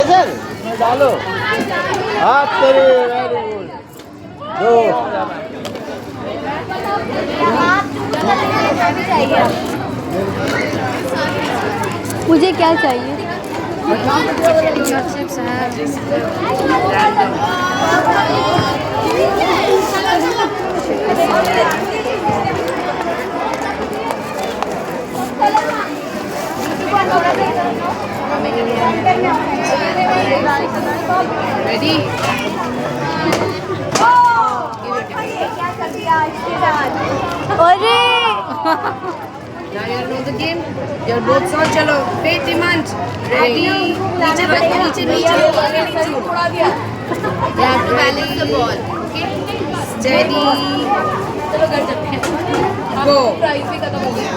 Sir डालो हाथ तेरे वेरी गुड दो मुझे क्या चाहिए? रेडी अरे Now you know the game. You're both saw. चलो. Pay demand. Ready. नीचे रखो. नीचे नीचे. You have to balance the ball. Okay. Steady. चलो कर सकते हैं. Go. Prize भी खत्म हो गया.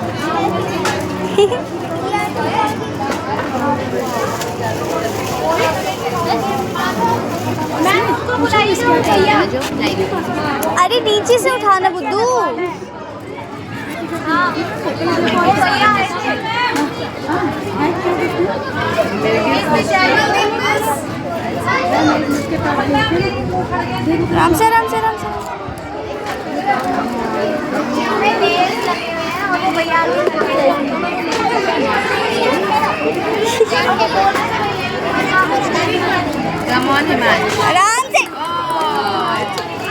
अरे नीचे से उठाना बुद्धू। राम से राम से राम से Come on, Himanshu.